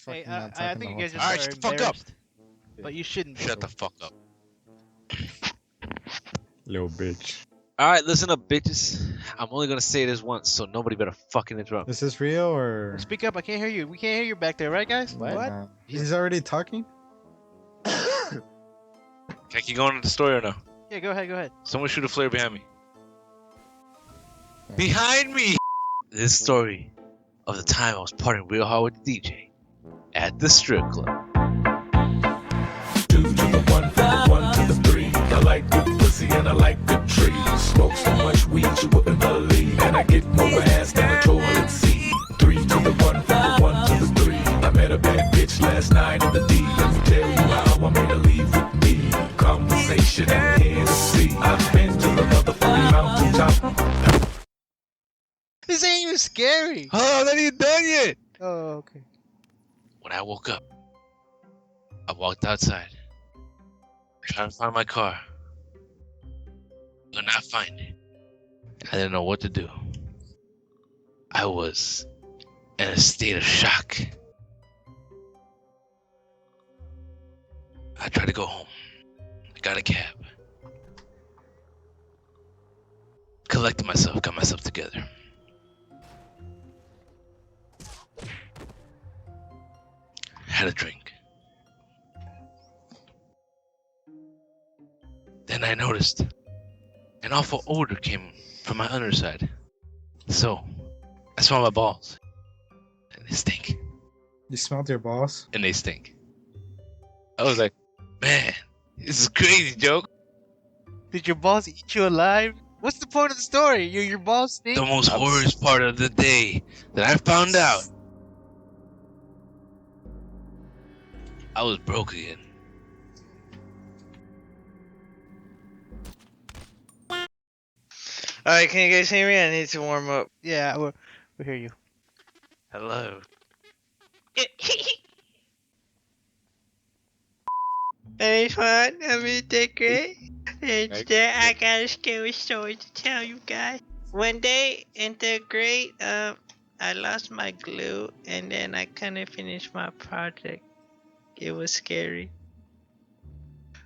Hey, fucking not I talking think the you whole guys time. just Alright, are shut the fuck up. embarrassed, but you shouldn't. Shut the fuck up. Little bitch. Alright, listen up, bitches. I'm only gonna say this once, so nobody better fucking interrupt. Is this real or? Speak up! I can't hear you. We can't hear you back there, right, guys? No. He's already talking? Can I keep going into the story or no? Yeah, go ahead. Go ahead. Someone shoot a flare behind me. Behind me! This story of the time I was partying real hard with the DJ at the strip club. 2 to the 1, from the 1 to the 3. I like good pussy and I like good trees. Smoke so much weed you wouldn't believe. And I get more ass than a toilet seat. 3 to the 1, from the 1 to the 3. I met a bad bitch last night in the D. Let me tell you how I made her leave with me. Conversation and Hennessy. I've been to the motherfucking mountaintop. This ain't even scary. Oh, that ain't done yet! Oh, okay. When I woke up, I walked outside, trying to find my car. Could not find it. I didn't know what to do. I was in a state of shock. I tried to go home. I got a cab. Collected myself, got myself together. Had a drink. Then I noticed an awful odor came from my underside. So I smelled my balls. And they stink. You smelled your balls? And they stink. I was like, man, this is crazy, joke. Did your boss eat you alive? What's the point of the story? Your boss stink? The most horrors part of the day that I found out. I was broke again. Alright, can you guys hear me? I need to warm up. Yeah, we hear you. Hello. Hey, fun. Everything great? And today I got a scary story to tell you guys. One day in third grade, I lost my glue and then I couldn't finish my project. It was scary.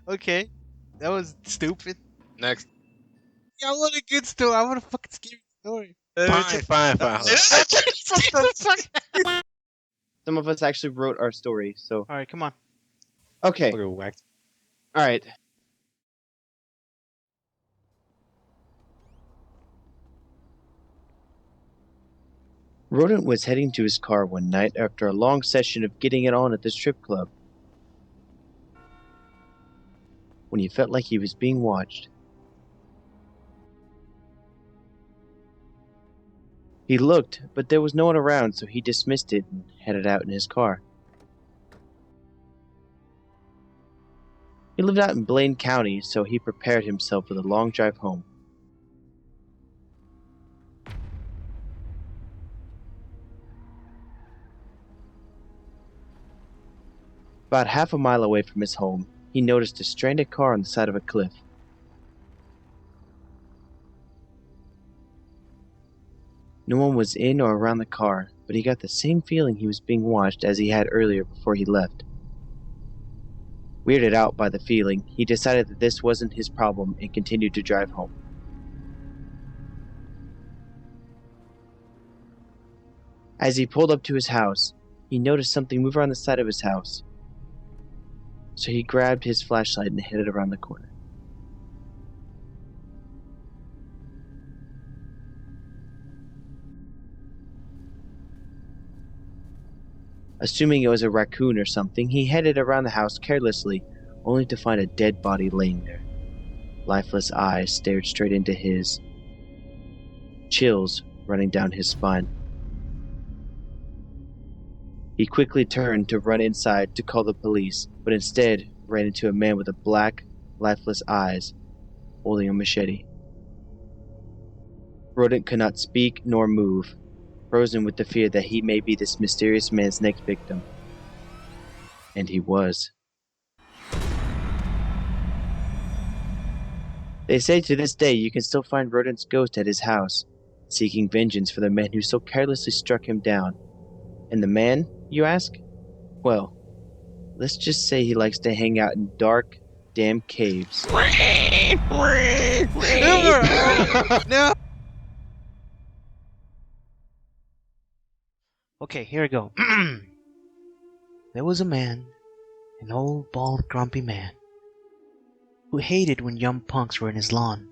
Okay, that was stupid. Next. Yeah, I want a good story. I want a fucking scary story. Fine. What the fuck? Some of us actually wrote our story, so... All right, come on. Okay, Look at whacked. alright. Rodent was heading to his car one night after a long session of getting it on at the strip club, when he felt like he was being watched. He looked, but there was no one around, so he dismissed it and headed out in his car. He lived out in Blaine County, so he prepared himself for the long drive home. About half a mile away from his home, he noticed a stranded car on the side of a cliff. No one was in or around the car, but he got the same feeling he was being watched as he had earlier before he left. Weirded out by the feeling, he decided that this wasn't his problem and continued to drive home. As he pulled up to his house, he noticed something move around the side of his house. So he grabbed his flashlight and headed around the corner. Assuming it was a raccoon or something, he headed around the house carelessly, only to find a dead body laying there. Lifeless eyes stared straight into his, chills running down his spine. He quickly turned to run inside to call the police, but instead ran into a man with a black, lifeless eyes, holding a machete. Rodent could not speak nor move, frozen with the fear that he may be this mysterious man's next victim. And he was. They say to this day you can still find Rodent's ghost at his house, seeking vengeance for the man who so carelessly struck him down. And the man, you ask? Well, let's just say he likes to hang out in dark, damn caves. No. Okay, here we go. There was a man, an old, bald, grumpy man, who hated when young punks were in his lawn,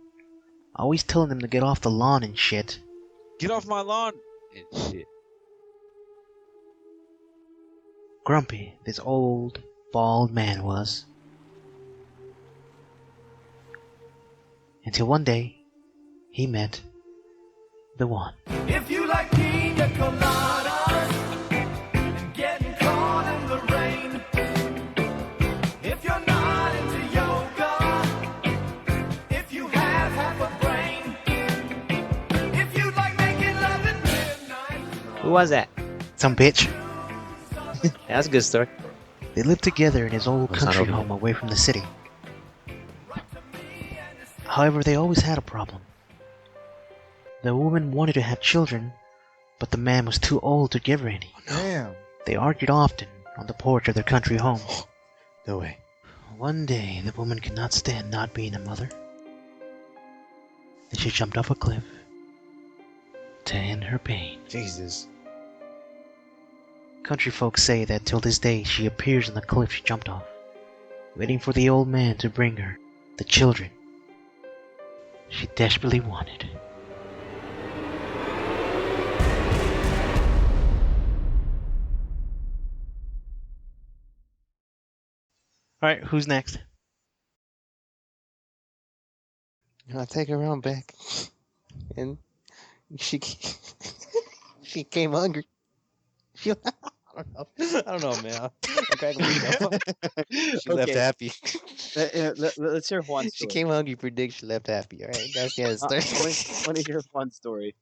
always telling them to get off the lawn and shit. Get off my lawn and shit. Grumpy, this old, bald man was. Until one day, he met the one. If you like pina coladas and getting caught in the rain, if you're not into yoga, if you have half a brain, if you like making love at midnight. Who was that? Some bitch. That's a good story. They lived together in his old It's not country over home away from the city. However, they always had a problem. The woman wanted to have children, but the man was too old to give her any. Damn. They argued often on the porch of their country home. No way. One day, the woman could not stand not being a mother, and she jumped off a cliff to end her pain. Jesus. Country folks say that till this day she appears on the cliff she jumped off, waiting for the old man to bring her the children she desperately wanted. Alright, who's next? I take her around back, and she she came hungry. She, I don't know, man. I'm cracking myself up. She left Okay. happy. Let's hear Juan's She story. came hungry for dick. She left happy. All right, that's the end of the I story. want to hear Juan's story.